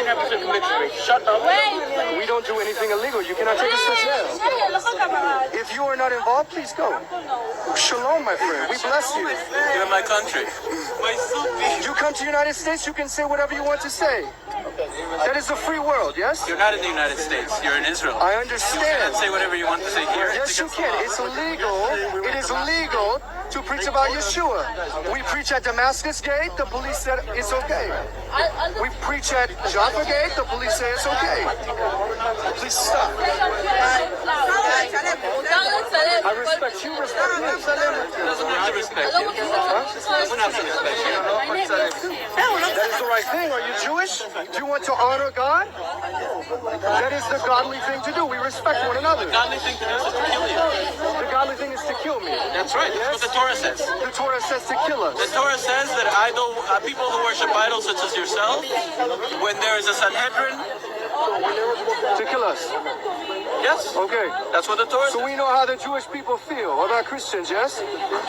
99% conviction rate. Shut up. We don't do anything illegal. You cannot take us to jail. If you are not involved, please go. Shalom, my friend. We bless you. You're in my country. You come to the United States, you can say whatever you want to say. That is a free world, yes? You're not in the United States. You're in Israel. I You understand. cannot say whatever you want to say here. Yes, you can. It's illegal. It is illegal to preach about Yeshua. We preach at Damascus Gate. The police said it's okay. We preach at Jaffa Gate. The police say it's okay. Please stop. I respect you. Respect me. Doesn't have to respect you. Doesn't have to respect you. That is the right thing. Are you Jewish? Do you want to honor God? That is the godly thing to do. We respect one another. The godly thing to do is to kill you. The godly thing is to kill me. That's right. That's what the Torah says. The Torah says to kill us. The Torah says that people who worship idols such as yourself, when there is a Sanhedrin, To kill us. yes, Okay. that's what the Torah So says. we know how the Jewish people feel about Christians, yes?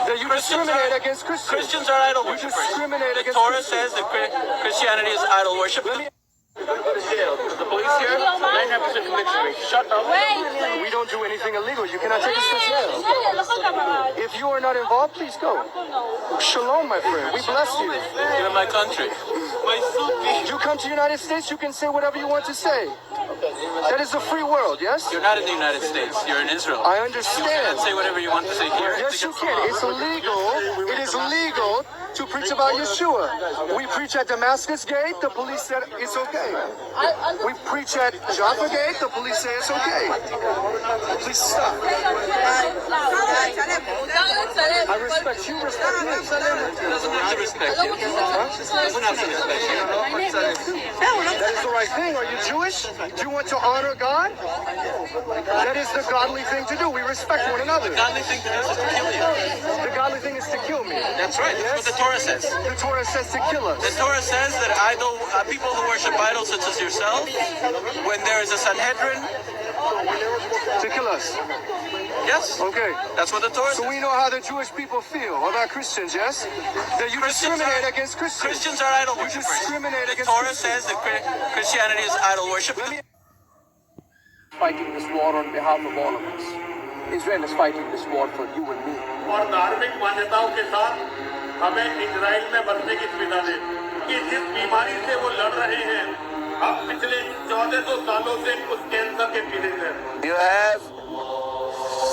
That you discriminate against Christians. Christians are idol You worshippers. discriminate The against Torah Christians. says that Christianity is idol worship. Let me- The police here, 99% conviction rate. Shut up. We don't do anything illegal. You cannot take us to jail. If you are not involved, please go. Shalom, my friend. We bless you. You're in my country. You come to the United States, you can say whatever you want to say. That is a free world, yes? You're not in the United States. You're in Israel. I You understand. cannot say whatever you want to say here. Yes, you can. It's illegal. It is illegal to preach about Yeshua. We preach at Damascus Gate. The police said it's okay. We preach at Jaffa Gate. The police say it's okay. Please stop. I respect you. Respect me. Doesn't have to respect you. Doesn't have to respect you. That is the right thing. Are you Jewish? Do you want to honor God? That is the godly thing to do. We respect one another. The godly thing to do is to kill you. The godly thing is to kill me. That's right. That's what the Torah says. The Torah says to kill us. The Torah says that people who worship idols such as yourself, when there is a Sanhedrin, To kill us. yes, Okay. that's what the Torah So says. we know how the Jewish people feel about Christians, yes? That you discriminate against Christians. Christians are idol You worshippers. discriminate The against Torah Christians. says that Christianity is idol worship. Fighting this war on behalf of all of us. Israel is fighting this war for you and me. और धार्मिक मान्यताओं के साथ हमें Israel में बसने की सुविधा दे कि जिस बीमारी से वो लड़ रहे हैं अब पिछले 1400 सालों से उस कैंसर के पीड़ित हैं। You have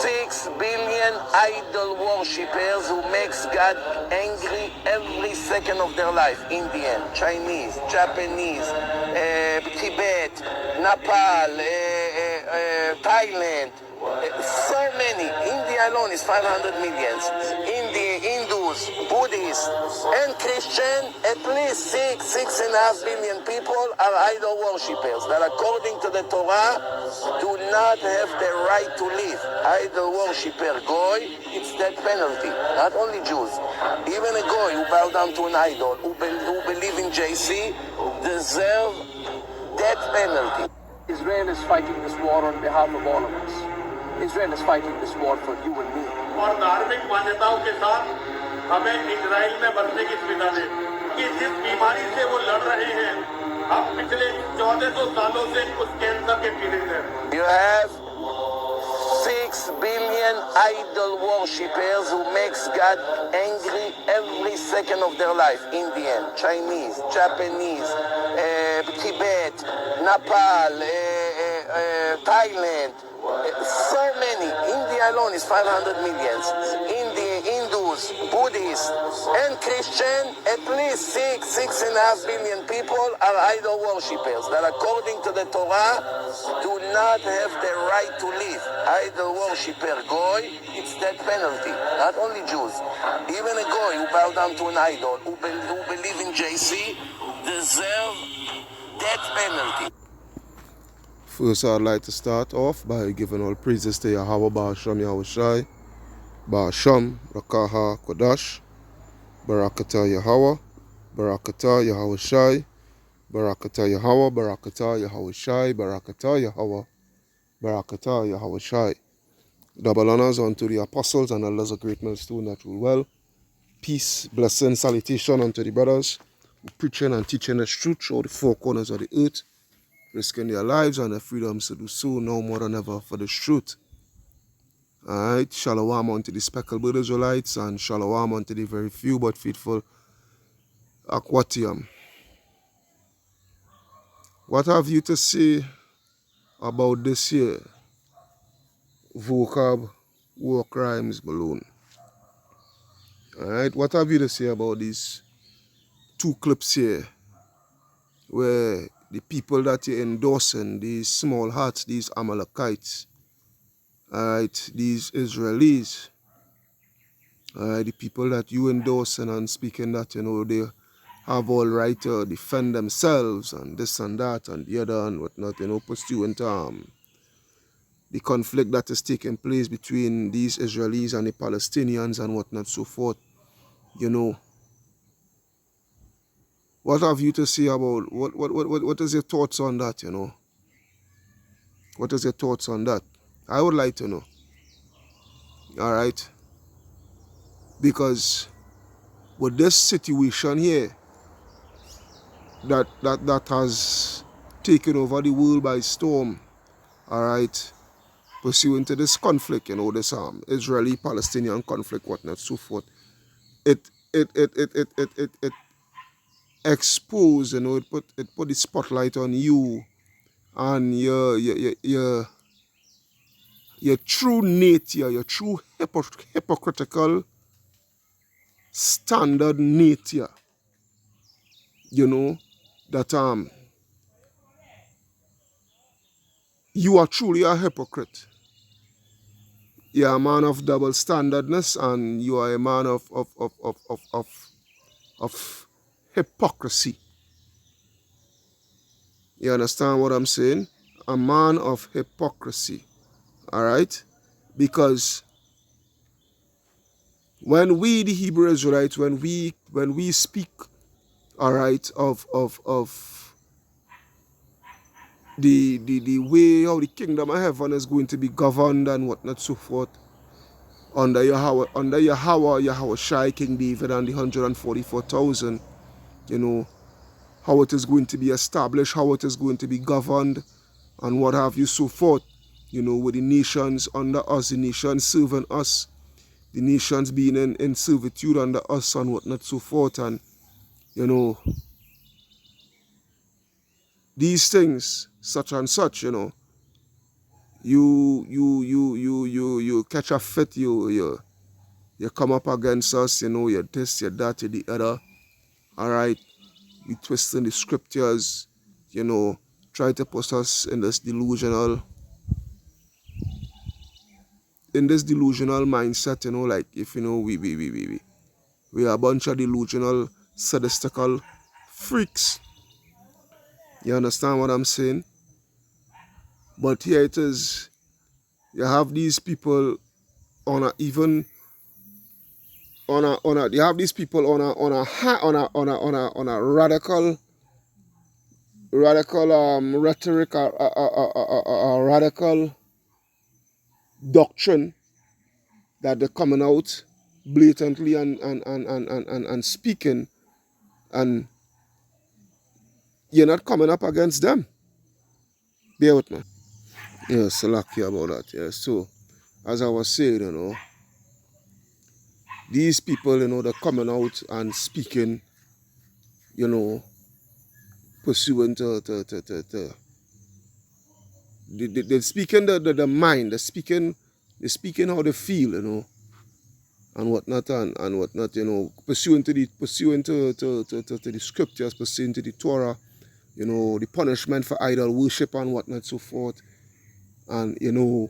6 billion idol worshippers who makes God angry every second of their life. Indian, Chinese, Japanese, Tibet, Nepal, Thailand. So many. India alone is 500 millions. India, Hindus, Buddhists, and Christian, at least 6.5 billion people are idol worshippers that according to the Torah do not have the right to live. Idol worshipper Goy, it's death penalty. Not only Jews. Even a Goy who bow down to an idol, who believe in JC, deserve death penalty. Israel is fighting this war on behalf of all of us. Israel is fighting this war for you and me. और धार्मिक मान्यताओं के साथ हमें Israel में बसने की सुविधा दे कि जिस बीमारी से वो लड़ रहे हैं अब पिछले 1400 सालों से उस कैंसर के पीड़ित हैं। You have 6 billion idol worshippers who makes God angry every second of their life. Indian, Chinese, Japanese, Tibet, Nepal, Thailand. So many. India alone is 500 millions. India, Hindus, Buddhists, and Christian, at least 6.5 billion people are idol worshippers that according to the Torah do not have the right to live. Idol worshipper Goy, it's death penalty. Not only Jews. Even a Goy who bow down to an idol, who believe in JC, deserve death penalty. First, I'd like to start off by giving all praises to Yahweh Ba'asham Yahushai, Ba'asham Rakaha Kodash, Barakata Yahweh, Barakata Yahushai, Barakata Yahweh, Barakata Yahushai, Barakata Yahweh, Barakata Yahushai. Double honors unto the apostles and elders of great millstone that rule well. Peace, blessing, salutation unto the brothers who preaching and teaching the truth through the four corners of the earth. risking their lives and their freedoms to do so now more than ever for the truth. Alright, shalom unto the speckled Israelites and shalom unto the very few but faithful Aquatium. What have you to say about this here Vocab war crimes, Malone? Alright, what have you to say about these two clips here where the people that you're endorsing, these small hats, these Amalekites, alright, these Israelis, alright, the people that you endorsing and speaking that, you know, they have all right to defend themselves and this and that and the other and whatnot, you know, pursuant the conflict that is taking place between these Israelis and the Palestinians and whatnot, so forth, you know. What have you to say about, what is your thoughts on that, you know? What is your thoughts on that? I would like to know. Alright? Because with this situation here that has taken over the world by storm, alright, pursuant to this conflict, you know, this Israeli-Palestinian conflict, whatnot, so forth, it exposed, you know, it put the spotlight on you and your true nature, your true hypocritical standard nature, you know, that you are truly a hypocrite. You're a man of double standardness and you are a man of hypocrisy. You understand what I'm saying? A man of hypocrisy. Alright? Because when we, the Hebrew Israelites, when we speak, alright, of the way how the kingdom of heaven is going to be governed and whatnot, so forth, under Yahweh Shai, King David and the 144,000, you know, how it is going to be established, how it is going to be governed, and what have you, so forth, you know, with the nations under us, the nations serving us, the nations being in servitude under us and whatnot, so forth, and, you know, these things, such and such, you know, you catch a fit, you come up against us, you know, you're this, you're that, you're the other, alright, you twisting the scriptures, you know, try to put us in this delusional mindset, you know, like if, you know, we are a bunch of delusional, sadistical freaks. You understand what I'm saying? But here it is, you have these people on a radical rhetoric, a radical doctrine that they're coming out blatantly and speaking, and you're not coming up against them. Bear with me. Yes, lucky about that. Yes. So, as I was saying, you know, these people, you know, they're coming out and speaking, you know, pursuant to they're speaking the mind, they're speaking how they feel, you know, and whatnot, and whatnot, you know, pursuant to the scriptures, pursuant to the Torah, you know, the punishment for idol worship and whatnot, so forth, and, you know,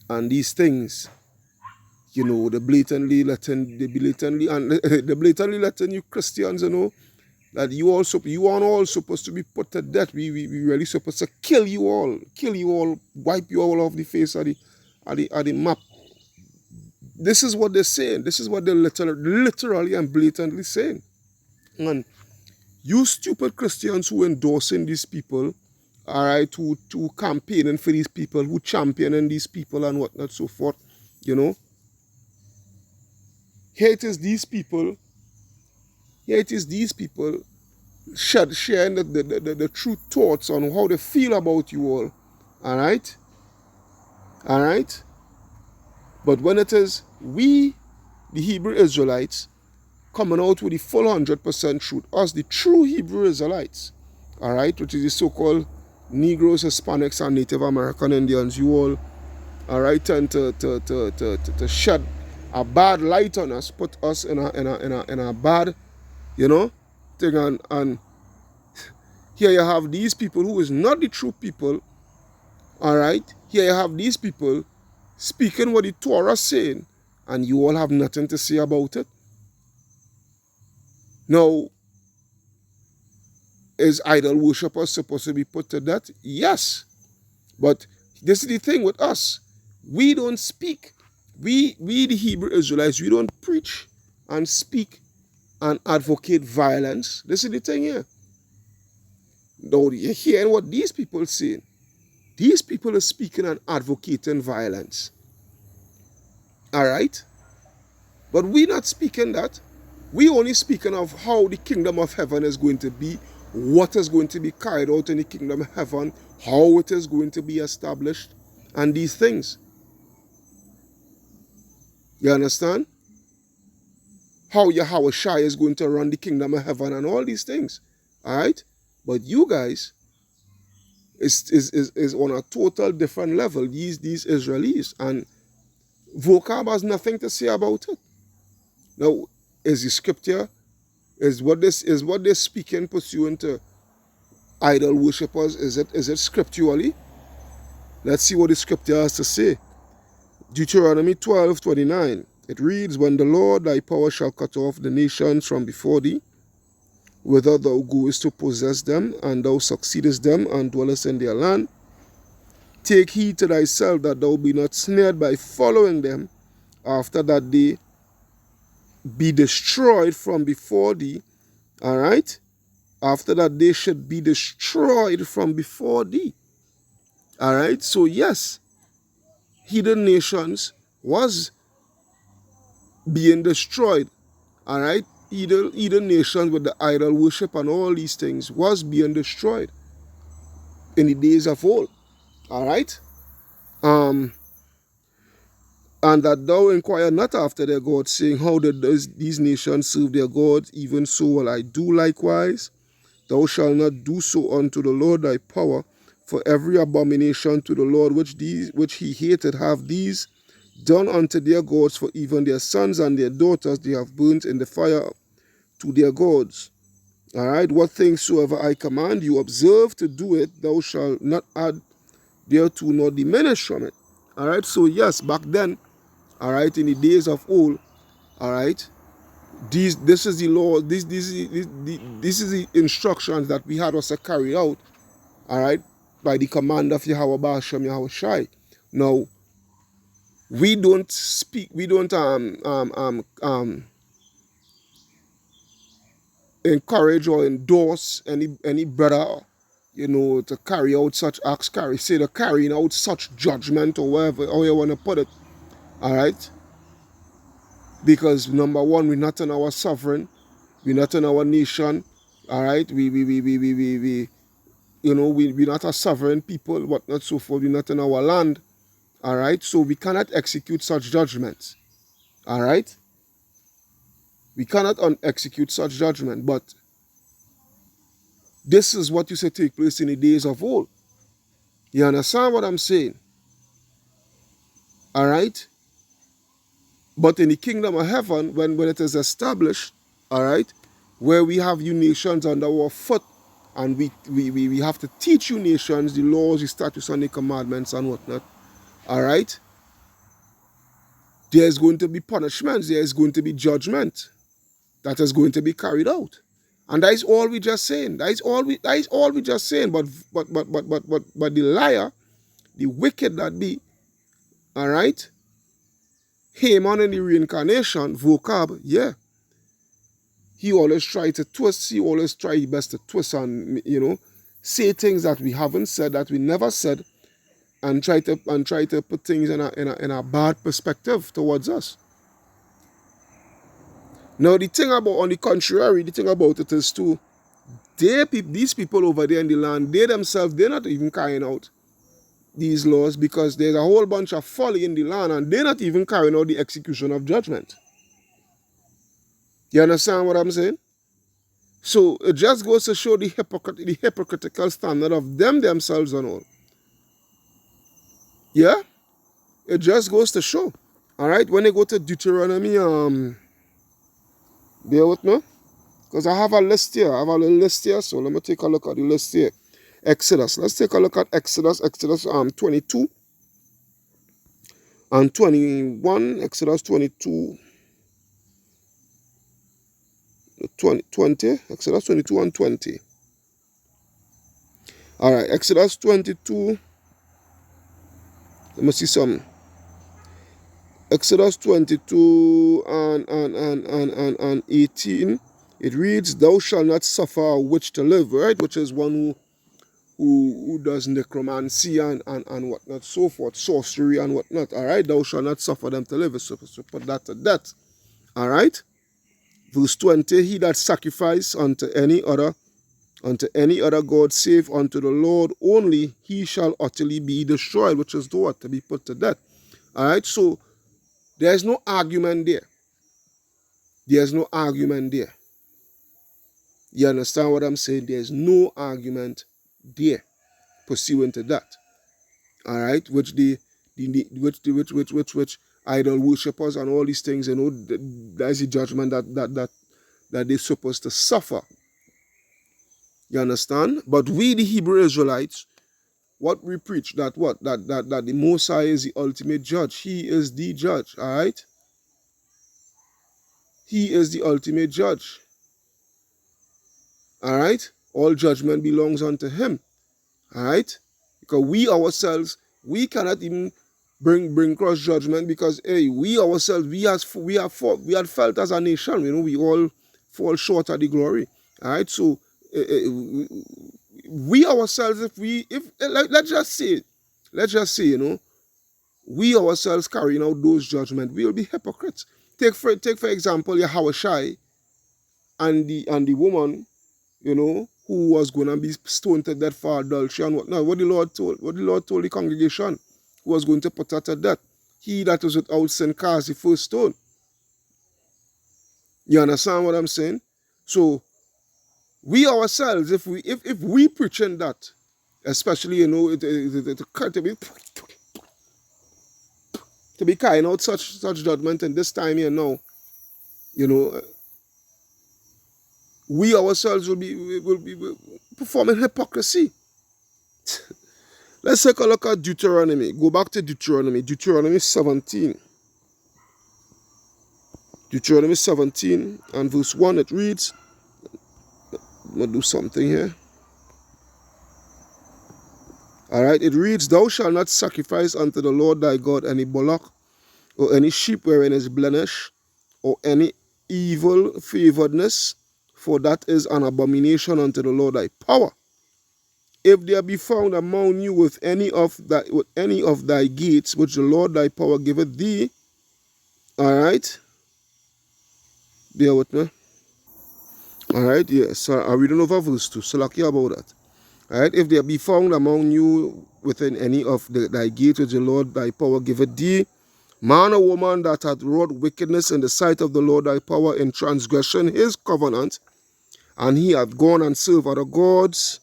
and these things, you know, they're blatantly letting you Christians, you know, that you aren't all supposed to be put to death. We really supposed to kill you all, wipe you all off the face of the map. This is what they're saying. This is what they're literally and blatantly saying. And you stupid Christians who endorsing these people, all right, who campaigning for these people, who championing these people and whatnot, so forth, you know. Here it is these people sharing the true thoughts on how they feel about you all. Alright? Alright? But when it is we, the Hebrew Israelites, coming out with the full 100% truth, us, the true Hebrew Israelites, alright, which is the so-called Negroes, Hispanics, and Native American Indians, you all, alright, tend to shed a bad light on us, put us in a bad, thing, and here you have these people who is not the true people, alright, here you have these people speaking what the Torah is saying, and you all have nothing to say about it. Now, is idol worshippers supposed to be put to death? Yes. But this is the thing with us. We don't speak. We the Hebrew Israelites, we don't preach and speak and advocate violence. This is the thing here. Now, you're hearing what these people are saying. These people are speaking and advocating violence. Alright? But we're not speaking that. We're only speaking of how the kingdom of heaven is going to be, what is going to be carried out in the kingdom of heaven, how it is going to be established, and these things. You understand? How Yahweh Shai is going to run the kingdom of heaven and all these things. Alright? But you guys is on a total different level, these Israelis, and Vocab has nothing to say about it. Now, is the scripture, is what they're speaking pursuant to idol worshippers, is it scripturally? Let's see what the scripture has to say. Deuteronomy 12:29. It reads, when the Lord thy power shall cut off the nations from before thee, whither thou goest to possess them, and thou succeedest them, and dwellest in their land, take heed to thyself that thou be not snared by following them, after that they be destroyed from before thee. Alright? After that they should be destroyed from before thee. Alright? So yes, heathen nations was being destroyed. Alright? Heathen nations with the idol worship and all these things was being destroyed in the days of old. Alright? And that thou inquire not after their gods, saying, how did these nations serve their gods? Even so will I do likewise. Thou shalt not do so unto the Lord thy power, for every abomination to the Lord which he hated have these done unto their gods, for even their sons and their daughters they have burnt in the fire to their gods. Alright, what things soever I command you, observe to do it, thou shalt not add thereto nor diminish from it. Alright, so yes, back then, alright, in the days of old, alright, this is the law, this is the instructions that we had us to carry out, alright, by the command of Yahweh Ba'ashem Yahweh Shai. Now, we don't speak, we don't encourage or endorse any brother, to carry out such acts, carrying out such judgment, or whatever, how you want to put it. Alright? Because number one, we're not in our sovereign, we're not in our nation, alright? We're not a sovereign people, whatnot, so forth, we're not in our land, alright? So we cannot execute such judgments, alright? We cannot execute such judgment, but this is what used to take place in the days of old. You understand what I'm saying? Alright? But in the kingdom of heaven, when it is established, alright, where we have you nations under our foot, and we have to teach you nations the laws, the statutes, and the commandments and whatnot, alright, there's going to be punishments, there is going to be judgment that is going to be carried out. And that is all we just saying. That is all we just saying. But the liar, the wicked that be, alright, Haman in the reincarnation, Vocab, yeah. He always try to twist, he always try his best to twist and, say things that we haven't said, that we never said, and try to put things in a bad perspective towards us. Now the thing about, on the contrary, the thing about it is to these people over there in the land, they themselves, they're not even carrying out these laws because there's a whole bunch of folly in the land and they're not even carrying out the execution of judgment. You understand what I'm saying? So it just goes to show the hypocritical standard of them themselves and all. Yeah? It just goes to show. All right? When they go to Deuteronomy, bear with me. Because I have a list here. I have a little list here. So let me take a look at the list here. Exodus. Let's take a look at Exodus. Exodus 22 and 21. Exodus 22. 20. Exodus 22 and 20. All right. Exodus 22. Let me see some. Exodus 22 and 18. It reads, "Thou shalt not suffer a witch to live," right? Which is one who does necromancy and whatnot, so forth, sorcery and whatnot. All right, "Thou shalt not suffer them to live." It's supposed to put that to death. All right. Verse 20, "He that sacrifice unto any other god save unto the Lord only, he shall utterly be destroyed," which is what? To be put to death. All right. So there's no argument there. There's no argument there. You understand what I'm saying? There's no argument there pursuant to that. All right, which idol worshippers and all these things, you know, that's the judgment that they're supposed to suffer. You understand? But we, the Hebrew Israelites, what we preach, that the Most High is the ultimate judge. He is the judge. All right. He is the ultimate judge. All right? All judgment belongs unto him. All right? Because we ourselves, we cannot even bring cross judgment because, hey, we ourselves, we had felt as a nation, you know, we all fall short of the glory. All right? So, we ourselves, let's just say, you know, we ourselves carrying out those judgments, we will be hypocrites. Take for example, Yahushai and the woman, you know, who was going to be stoned to death for adultery and whatnot. What the Lord told the congregation, who was going to put her to death. He that was without sin cast the first stone. You understand what I'm saying? So we ourselves, if we preaching that, especially, you know, to be carrying out such judgment in this time here now, you know, we ourselves will be performing hypocrisy. Let's take a look at Deuteronomy. Go back to Deuteronomy. Deuteronomy 17. Deuteronomy 17 and verse 1, it reads, I'm going to do something here. All right, it reads, "Thou shalt not sacrifice unto the Lord thy God any bullock, or any sheep wherein is blemish, or any evil favoredness, for that is an abomination unto the Lord thy power. If there be found among you with any of thy gates, which the Lord thy power giveth thee," all right, bear with me. All right, yes, so I'm reading over verse 2, so lucky about that. All right, "If there be found among you within any of thy gates which the Lord thy power giveth thee, man or woman that hath wrought wickedness in the sight of the Lord thy power in transgression his covenant, and he hath gone and served other gods,"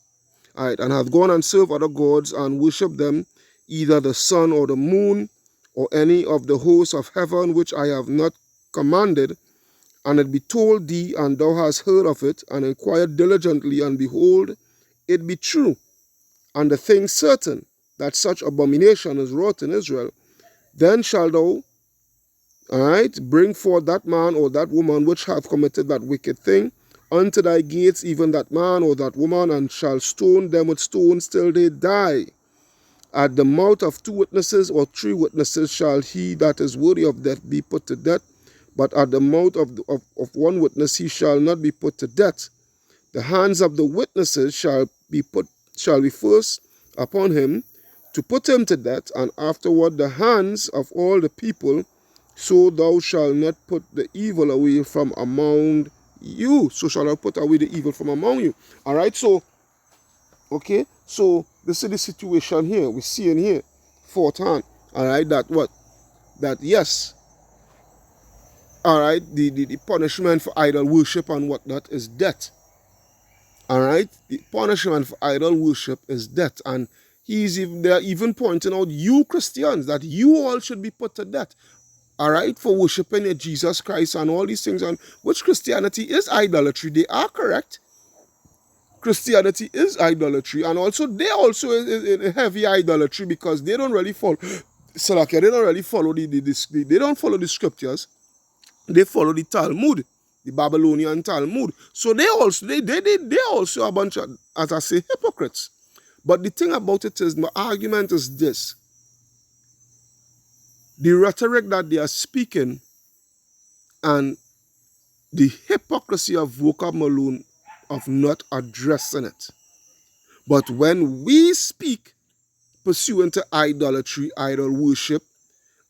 all right, "and hath gone and served other gods and worshipped them, either the sun or the moon, or any of the hosts of heaven which I have not commanded, and it be told thee, and thou hast heard of it, and inquired diligently, and behold, it be true, and the thing certain, that such abomination is wrought in Israel, then shalt thou, all right, bring forth that man or that woman which hath committed that wicked thing unto thy gates, even that man or that woman, and shall stone them with stones till they die. At the mouth of 2 witnesses or 3 witnesses shall he that is worthy of death be put to death, but at the mouth of 1 witness he shall not be put to death. The hands of the witnesses shall be first upon him to put him to death, and afterward the hands of all the people, so thou shalt not put the evil away from among you. So shall I put away the evil from among you. All right, so, okay, so this is the situation here. We're seeing here, fourth hand. All right, that what? That yes. All right, the punishment for idol worship and whatnot is death. All right, the punishment for idol worship is death. And they're even pointing out, you Christians, that you all should be put to death. All right, for worshiping a Jesus Christ and all these things, and which Christianity is idolatry. They are correct. Christianity is idolatry, and also they also in heavy idolatry because they don't really follow. Salakia, they don't really follow they don't follow the scriptures. They follow the Talmud, the Babylonian Talmud. So they also a bunch of, as I say, hypocrites. But the thing about it is, my argument is this: the rhetoric that they are speaking and the hypocrisy of Vocab Malone of not addressing it. But when we speak pursuant to idolatry, idol worship,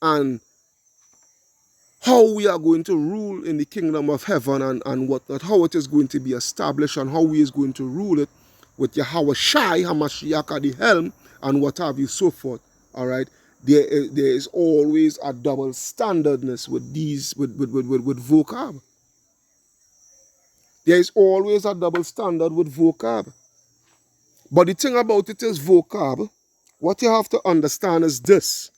and how we are going to rule in the kingdom of heaven and whatnot, how it is going to be established and how we is going to rule it with Yahweh Shai, Hamashiach at the helm, and what have you, so forth. All right, there is always a double standardness with Vocab. There is always a double standard with Vocab. But the thing about it is, Vocab, what you have to understand is this.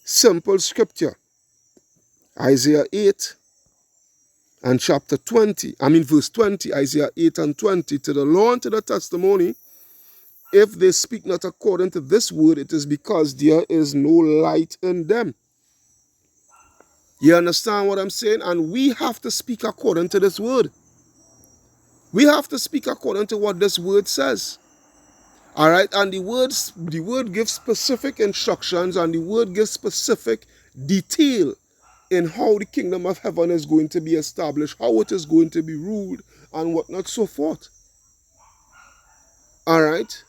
Simple scripture. Isaiah 8 and chapter 20. Verse 20. Isaiah 8 and 20. To the law and to the testimony, if they speak not according to this word, it is because there is no light in them. You understand what I'm saying? And we have to speak according to this word. We have to speak according to what this word says. All right, and the word gives specific instructions, and the word gives specific detail in how the kingdom of heaven is going to be established, how it is going to be ruled, and whatnot, so forth. All right,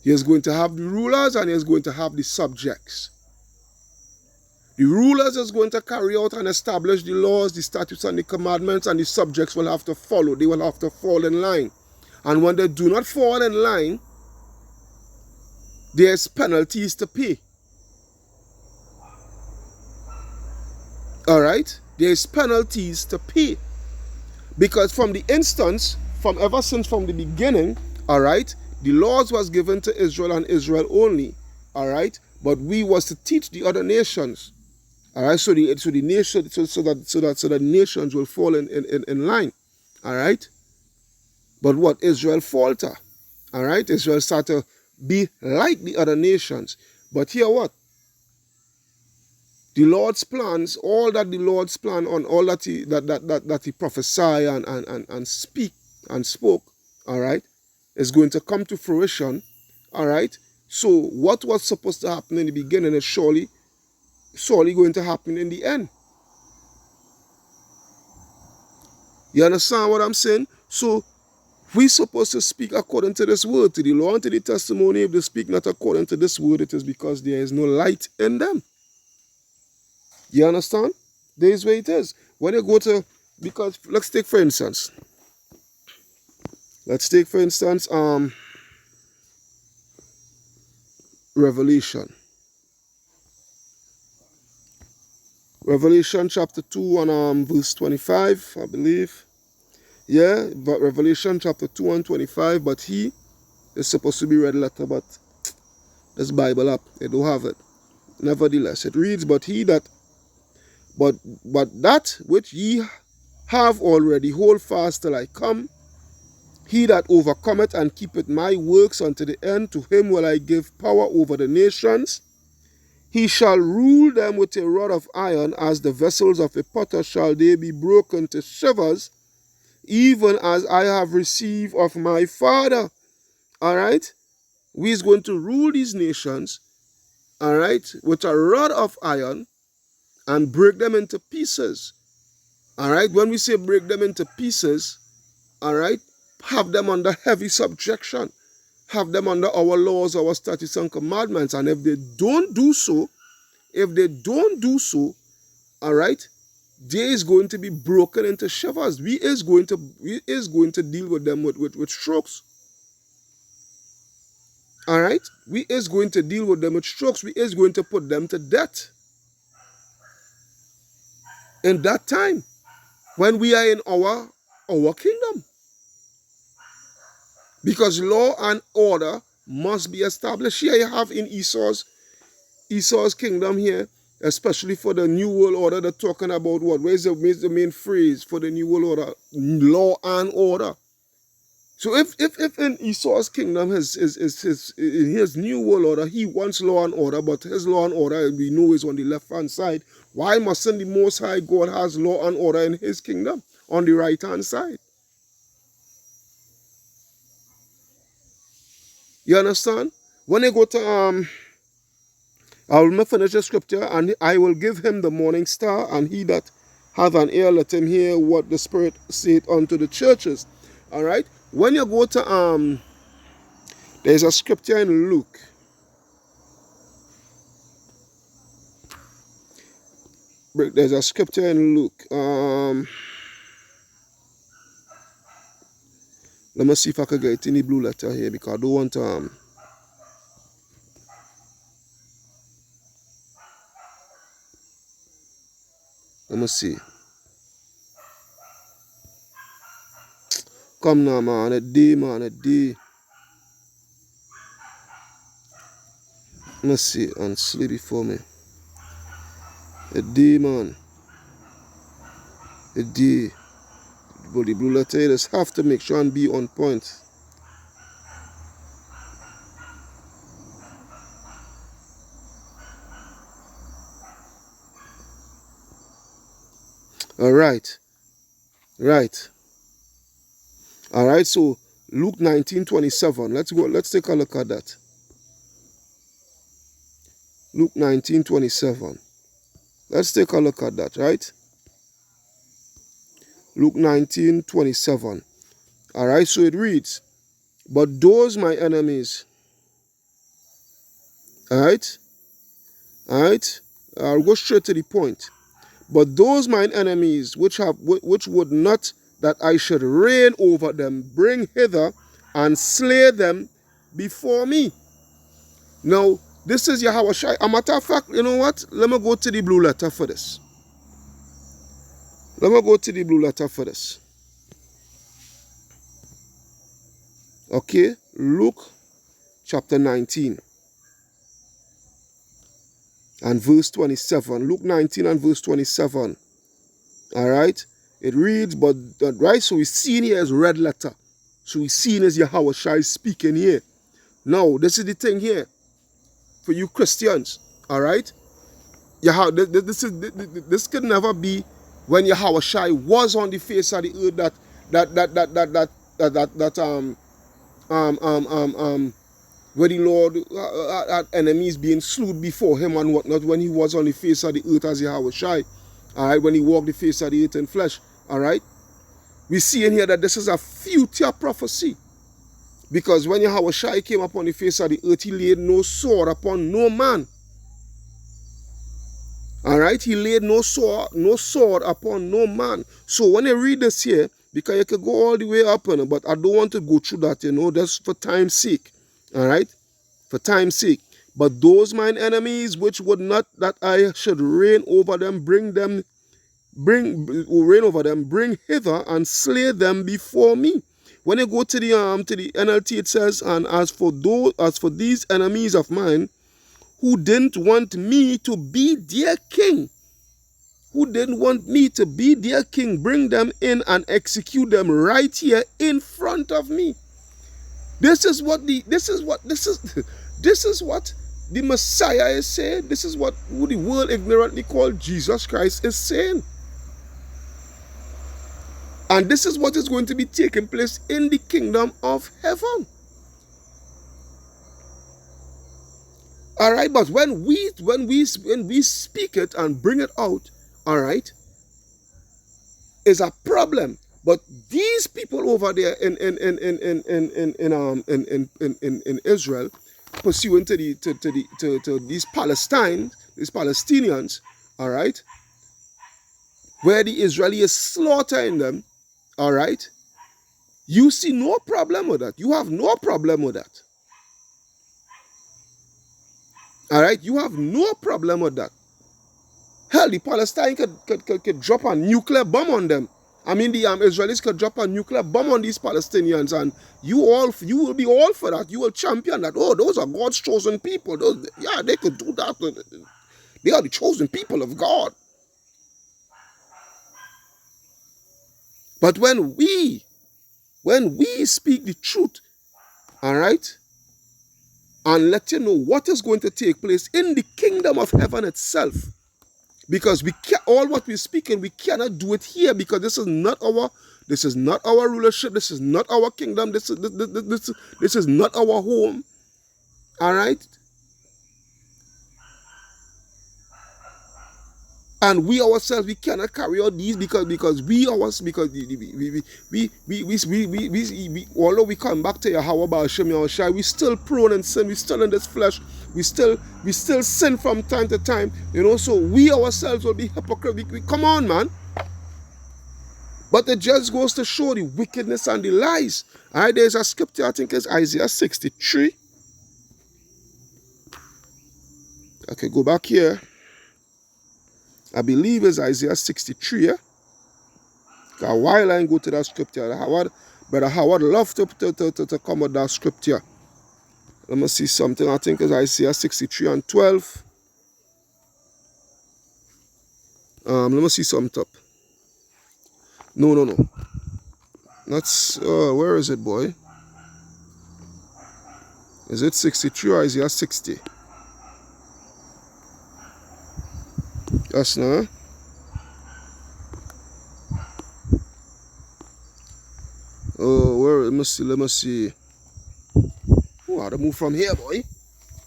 he is going to have the rulers and he is going to have the subjects. The rulers is going to carry out and establish the laws, the statutes, and the commandments, and the subjects will have to follow. They will have to fall in line. And when they do not fall in line, there's penalties to pay. All right? There's penalties to pay. Because from the instance, ever since from the beginning, all right, the laws was given to Israel and Israel only. All right? But we was to teach the other nations. All right, so the nations will fall in line. All right, but what Israel falter? All right, Israel start to be like the other nations. But here what? The Lord's plans, all that the Lord's plan on, all that he prophesied and speak and spoke. All right, is going to come to fruition. All right, so what was supposed to happen in the beginning is surely going to happen in the end. You understand what I'm saying? So we're supposed to speak according to this word, to the law and to the testimony. If they speak not according to this word, it is because there is no light in them. You understand? There is where it is. When you go to, because let's take for instance, Revelation. Revelation chapter 2 and verse 25, I believe. Yeah, but Revelation chapter 2 and 25, but he is supposed to be red letter, but this Bible up, they don't have it. Nevertheless, it reads, but that which ye have already hold fast till I come. He that overcometh and keepeth my works unto the end, to him will I give power over the nations. He shall rule them with a rod of iron, as the vessels of a potter shall they be broken to shivers, even as I have received of my Father. All right? We is going to rule these nations, all right, with a rod of iron and break them into pieces. All right? When we say break them into pieces, all right, have them under heavy subjection. Have them under our laws, our statutes and commandments. And if they don't do so, all right, They is going to be broken into shivers. We is going to deal with them with strokes. All right? We is going to deal with them with strokes. We is going to put them to death. In that time, when we are in our kingdom. Because law and order must be established. Here you have in Esau's kingdom here, especially for the New World Order, they're talking about what? Where's the main phrase for the New World Order? Law and order. So if in Esau's kingdom, in his New World Order, he wants law and order, but his law and order, we know, is on the left-hand side, why mustn't the Most High God has law and order in his kingdom on the right-hand side? You understand? When I go to I will finish the scripture, and I will give him the morning star, and he that hath an ear, let him hear what the Spirit saith unto the churches. All right? When you go to, there's a scripture in Luke. There's a scripture in Luke. Let me see if I can get it in the blue letter here, because I don't want to, let me see. Come now, man. A day, man. A day. Let me see. And sleep before me. A day, man. A day. But the blue letter, you just have to make sure and be on point. All right. Right. All right, so Luke 19:27. Let's go. Let's take a look at that. Luke 19:27. Let's take a look at that, right? Luke 19:27. All right, so it reads, "But those my enemies." All right? All right? I'll go straight to the point. "But those mine enemies which would not that I should reign over them, bring hither and slay them before me." Now, this is Yahweh Shai. A matter of fact, you know what? Let me go to the blue letter for this. Let me go to the blue letter for this. Okay, Luke chapter 19 and verse 27. Luke 19 and verse 27. All right? It reads, but, right, so we see here as red letter. So we see as Yahweh Shai speaking here. Now, this is the thing here for you Christians, all right? This could never be when Yahweh Shai was on the face of the earth where the Lord had enemies being slew before him and whatnot, when he was on the face of the earth as Yahweh Shai, all right, when he walked the face of the earth in flesh, all right? We see in here that this is a future prophecy, because when Yahweh Shai came upon the face of the earth, he laid no sword upon no man. All right, he laid no sword upon no man. So when you read this here, because you can go all the way up, but I don't want to go through that, that's for time's sake. All right, for time's sake. "But those mine enemies which would not that I should reign over them, bring hither and slay them before me." When you go to the NLT, it says, "And as for these enemies of mine, who didn't want me to be their king, bring them in and execute them right here in front of me." This is what the Messiah is saying. This is what the world ignorantly called Jesus Christ is saying. And this is what is going to be taking place in the kingdom of heaven. All right, but when we speak it and bring it out, all right, is a problem. But these people over there in Israel, pursuant to these Palestinians, all right, where the Israeli is slaughtering them, all right, you see no problem with that. You have no problem with that. All right, you have no problem with that. Hell, the Palestine could drop a nuclear bomb on them. I mean, the Israelis could drop a nuclear bomb on these Palestinians, and you will be all for that. You will champion that. Oh, those are God's chosen people. Yeah, they could do that. They are the chosen people of God. But when we speak the truth, all right, and let you know what is going to take place in the kingdom of heaven itself, because all what we're speaking, we cannot do it here, because this is not our rulership, this is not our kingdom, this is not our home. All right? And we ourselves, we cannot carry out these because although we come back to Yahweh Ba'ashem Yahushai, we still prone in sin, we still in this flesh, we still sin from time to time, so we ourselves will be hypocrites. Come on, man. But it just goes to show the wickedness and the lies. All right, there's a scripture, I think it's Isaiah 63. Okay, go back here. I believe it's Isaiah 63, yeah? A while I go to that scripture. Brother Howard love to come with that scripture. Let me see something. I think it's Isaiah 63 and 12. Let me see something up. No. That's, where is it, boy? Is it 63 or Isaiah 60? Yes, no. Oh, where? Let me see. Oh, I had to move from here, boy.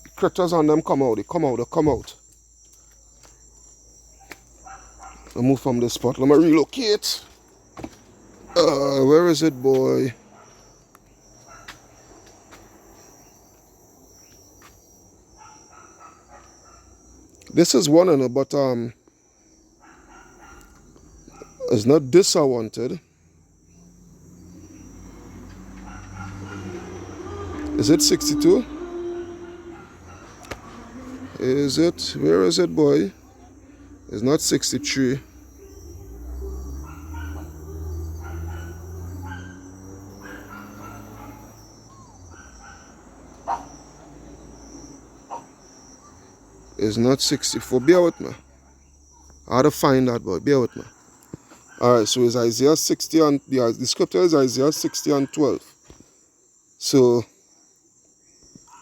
The critters on them come out. They come out. I move from this spot. Let me relocate. Where is it, boy? This is one in it, but it's not this I wanted. Is it 62? Is it? Where is it, boy? It's not 63. It's not 64. Bear with me. I had to find that, boy. Bear with me. Alright, so it's Isaiah 60 and the scripture is Isaiah 60 and 12. So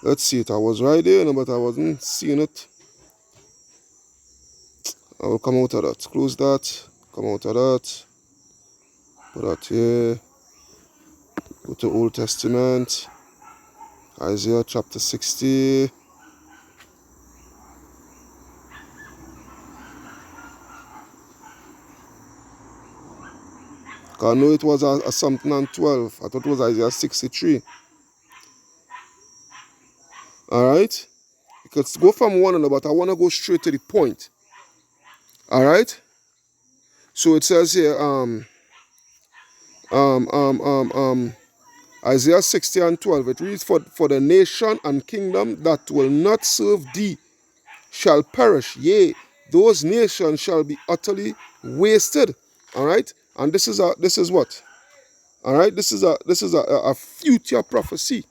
let's see it. I was right there, but I wasn't seeing it. I will come out of that. Close that. Come out of that. Put that here. Go to Old Testament. Isaiah chapter 60. I know it was a something on 12. I thought it was Isaiah 63. Alright? You could go from one another, but I want to go straight to the point. Alright? So it says here, Isaiah 60 and 12. It reads, For the nation and kingdom that will not serve thee shall perish. Yea, those nations shall be utterly wasted. Alright? And this is what? Alright? This is a future prophecy.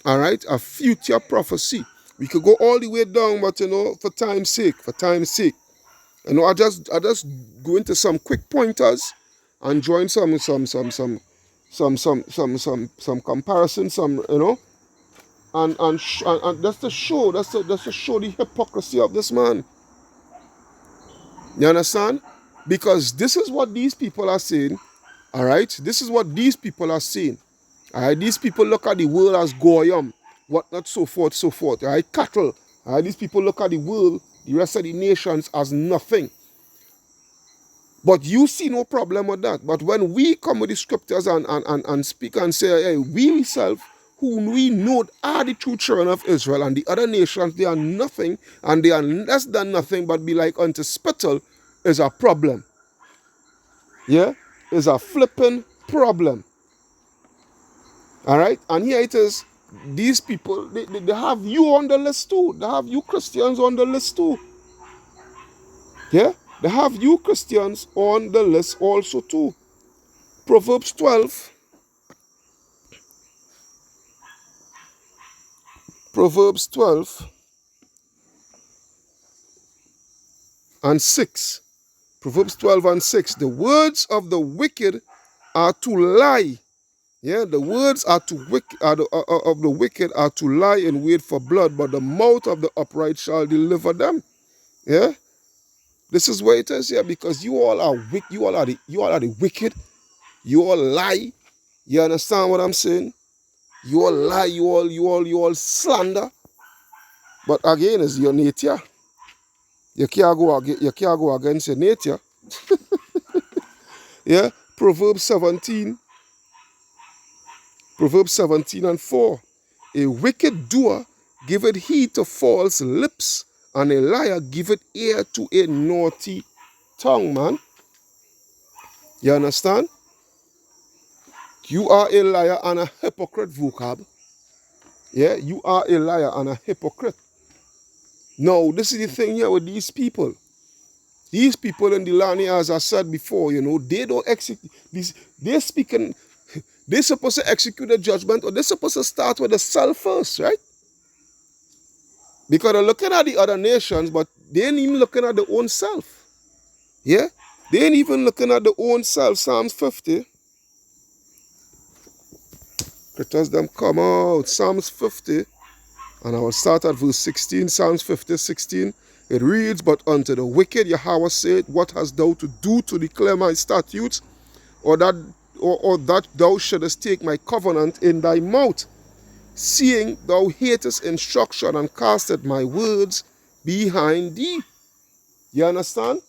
Alright? A future prophecy. We could go all the way down, but for time's sake. I just go into some quick pointers and join some comparison, and that's to show the hypocrisy of this man. You understand? Because this is what these people are saying. Alright? This is what these people are saying. Alright? These people look at the world as goyim, whatnot, so forth. Alright? Cattle. Alright? These people look at the world, the rest of the nations, as nothing. But you see no problem with that. But when we come with the scriptures and speak and say, hey, we ourselves, who we know are the true children of Israel, and the other nations, they are nothing, and they are less than nothing, but be like unto spittle is a problem. Yeah? Is a flipping problem. All right? And here it is. These people, they have you on the list too. They have you Christians on the list too. Yeah? They have you Christians on the list also too. Proverbs 12. Proverbs 12 and 6. Proverbs 12 and 6. The words of the wicked are to lie. Yeah, the words of the wicked are to lie and wait for blood, but the mouth of the upright shall deliver them. Yeah, this is where it is here, because you all are wicked. You all are the wicked. You all lie. You understand what I'm saying? You all lie. You all slander. But again, it's your nature. You can't go against your nature. Yeah, Proverbs 17 and 4. A wicked doer giveth heed to false lips, and a liar giveth ear to a naughty tongue, man. You understand? You are a liar and a hypocrite, Vocab. Yeah, you are a liar and a hypocrite. Now, this is the thing here with these people. These people in the land here, as I said before, they don't execute these. They're speaking. They're supposed to execute the judgment, or they're supposed to start with the self first, right? Because they're looking at the other nations, but they ain't even looking at their own self. Yeah? They ain't even looking at their own self. Psalms 50. Let us them come out. Psalms 50. And I will start at verse 16. Psalms 50, 16. It reads, But unto the wicked Yahweh said, What hast thou to do to declare my statutes, or that thou shouldest take my covenant in thy mouth, seeing thou hatest instruction and castest my words behind thee. You understand?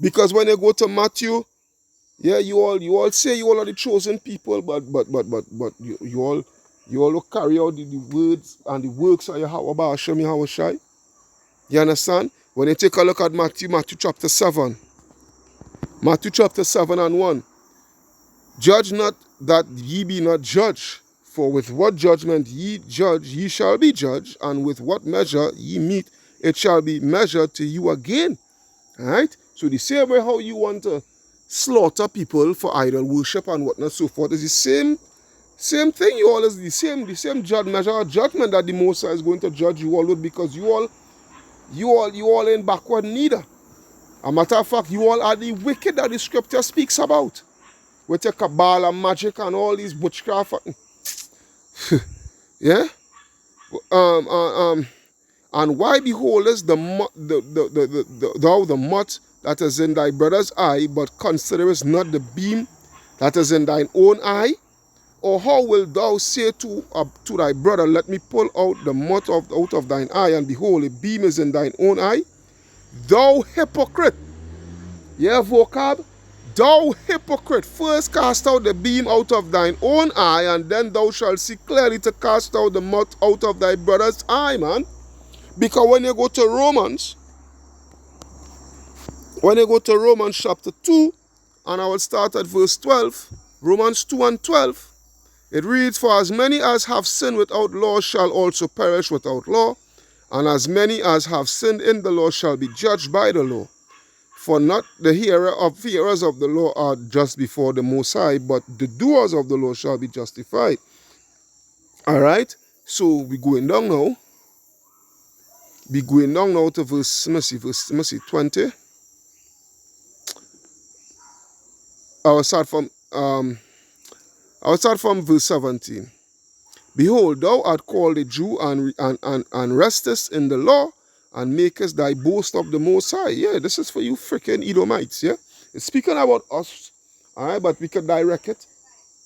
Because when you go to Matthew, yeah, you all say you all are the chosen people, but you all carry out the words and the works of Yahweh Ba'ashem Yahweh Shai. You understand? When you take a look at Matthew chapter 7. Matthew chapter 7 and 1. Judge not that ye be not judged, for with what judgment ye judge, ye shall be judged, and with what measure ye mete, it shall be measured to you again. Alright? So the same way how you want to slaughter people for idol worship and whatnot, so forth, is the same thing. You all is the same measure of judgment that the Most High is going to judge you all with, because you all ain't backward neither. A matter of fact, you all are the wicked that the scripture speaks about. With your cabal and magic and all these witchcraft. Yeah? And why beholdest thou the mote that is in thy brother's eye, but considerest not the beam that is in thine own eye? Or how wilt thou say to thy brother, Let me pull out the mote out of thine eye, and behold, a beam is in thine own eye? Thou hypocrite. Yeah, Vocab? Thou hypocrite, first cast out the beam out of thine own eye, and then thou shalt see clearly to cast out the mote out of thy brother's eye, man. Because when you go to Romans chapter 2, and I will start at verse 12, Romans 2 and 12, it reads, For as many as have sinned without law shall also perish without law, and as many as have sinned in the law shall be judged by the law. For not the hearers of the law are just before the Most High, but the doers of the law shall be justified. All right? So we're going down now. We're going down now to verse 20. I will start from verse 17. Behold, thou art called a Jew and restest in the law, and makest thy boast of the Most High. Yeah, this is for you freaking Edomites, yeah? It's speaking about us, all right, but we could direct it.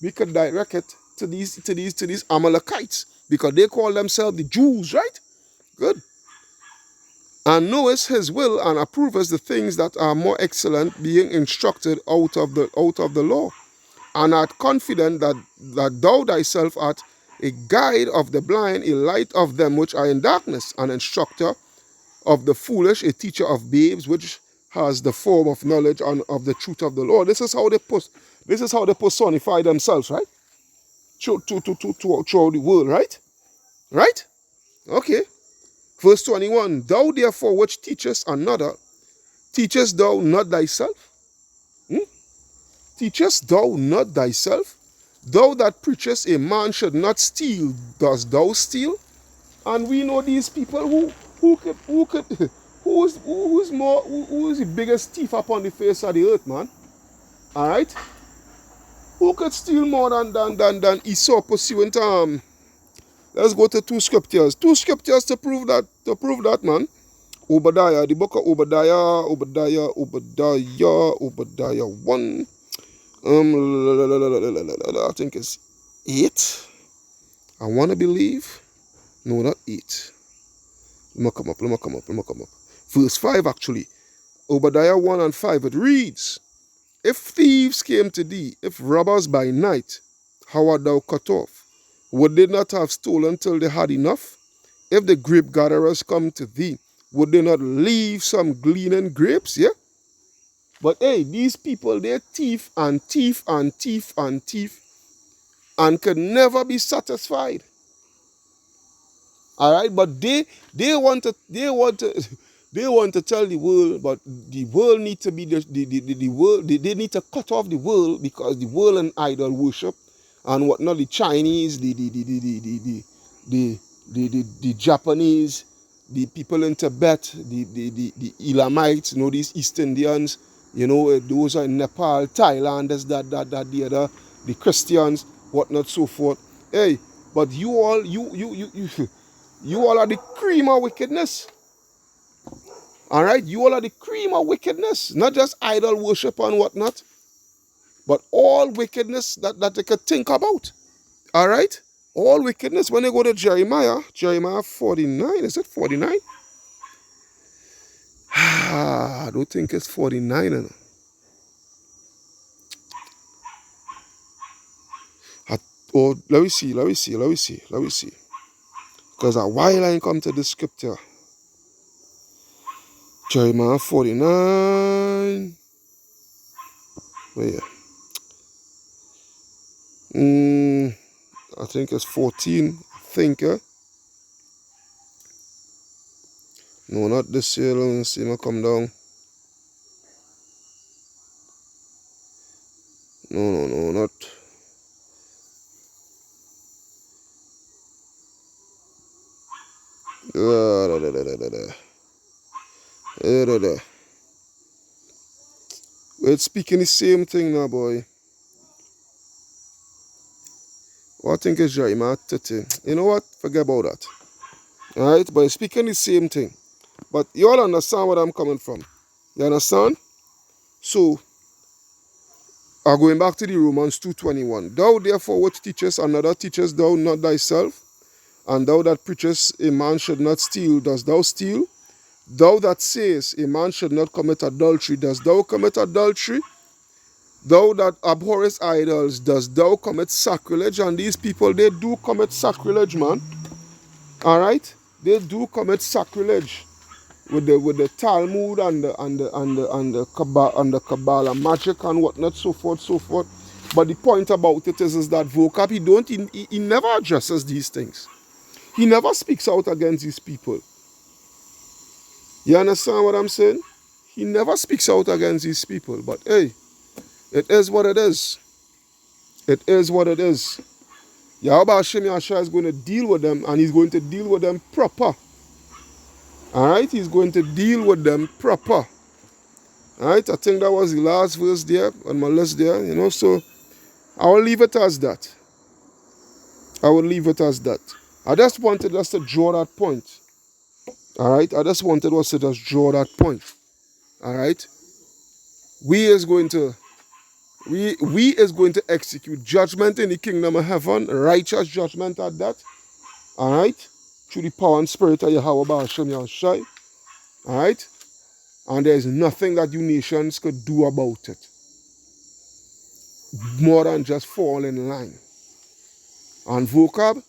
We could direct it to these Amalekites, because they call themselves the Jews, right? Good. And knowest his will, and approvest the things that are more excellent, being instructed out of the law, and art confident that thou thyself art a guide of the blind, a light of them which are in darkness, an instructor of the foolish, a teacher of babes which has the form of knowledge and of the truth of the Lord. This is how they personify themselves, right? Throughout the world, right? Right? Okay. Verse 21, thou therefore which teachest another, teachest thou not thyself? Teachest thou not thyself? Thou that preachest a man should not steal, dost thou steal? And we know these people who is the biggest thief upon the face of the earth, man. Alright? Who could steal more than Esau pursuant? Let's go to two scriptures. Two scriptures to prove that, man. Obadiah, the book of Obadiah 1. I think it's 8. I want to believe. No, not 8. Let me come up. Verse 5 actually. Obadiah 1 and 5. It reads, if thieves came to thee, if robbers by night, how art thou cut off? Would they not have stolen till they had enough? If the grape gatherers come to thee, would they not leave some gleaning grapes? Yeah? But hey, these people, they thief and could never be satisfied. All right, but they want to tell the world, but the world need to be the world. They need to cut off the world because the world and idol worship and whatnot. The Chinese, the Japanese, the people in Tibet, the Elamites, you know, these East Indians, you know, those are in Nepal, Thailand, this, that, the other, the Christians, whatnot, so forth. Hey, but you all are the cream of wickedness. All right, you all are the cream of wickedness, not just idol worship and whatnot, but all wickedness that they could think about. All right, all wickedness. When they go to Jeremiah 49, is it 49? I don't think it's 49. You know. Let me see. Because a while I ain't come to the scripture. Jeremiah 49. Oh, yeah. I think it's 14. I think. No, not this year. Let me see. I'll come down. No, not. We're speaking the same thing now, boy. Well, I think it's Jeremiah 30. You know what? Forget about that. Alright? But it's speaking the same thing. But you all understand where I'm coming from. You understand? So, going back to the Romans 2:21. Thou therefore which teachest another, teachest thou not thyself? And thou that preachest a man should not steal, dost thou steal? Thou that sayest a man should not commit adultery, dost thou commit adultery? Thou that abhorrest idols, dost thou commit sacrilege? And these people, they do commit sacrilege, man. All right, they do commit sacrilege with the Talmud and the Kabbalah magic and whatnot, so forth. But the point about it is that Vocab, he never addresses these things. He never speaks out against these people. You understand what I'm saying? He never speaks out against these people. But hey, it is what it is. It is what it is. Yahweh Hashem Yahshua is going to deal with them, and he's going to deal with them proper. Alright? He's going to deal with them proper. Alright? I think that was the last verse there on my list there, you know, so I will leave it as that. I just wanted us to draw that point. Alright? I just wanted us to just draw that point. Alright? We is going to execute judgment in the kingdom of heaven, righteous judgment at that. Alright? Through the power and spirit of Yahweh Ba'ashem Yahushai. Alright? And there is nothing that you nations could do about it. More than just fall in line. And Vocab,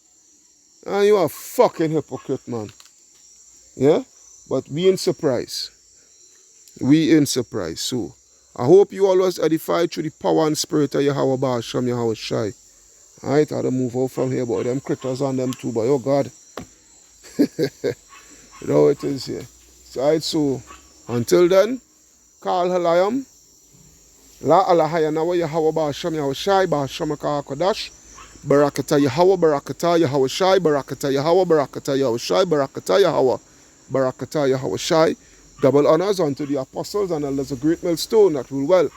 and you are a fucking hypocrite, man. Yeah? But we ain't surprised. We ain't surprised. So, I hope you all was edified through the power and spirit of Yahweh Ba'asham Yahweh Shai. Alright, I had to move out from here, but them critters on them too, but oh God. You know how it is here. Alright, so until then, Kal Halayam, La Alahayanawa Yahweh Ba'asham Yahweh Shai, Ba'asham Kodash, Barakata Yahweh, Barakata Yahweh Shai, Barakata Yahweh, Barakata Yahweh Shai, Barakata Yahweh, Barakata Yahweh Shai. Double honors unto the apostles and elders, a great millstone that rule well.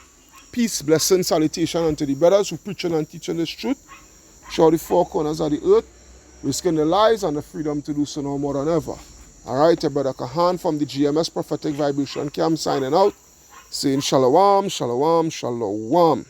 Peace, blessing, salutation unto the brothers who preaching and teaching this truth. Show the four corners of the earth, risking their lives and the freedom to do so no more than ever. Alright, your brother Kahan from the GMS Prophetic Vibration Camp signing out, saying shalom, shalom, shalom.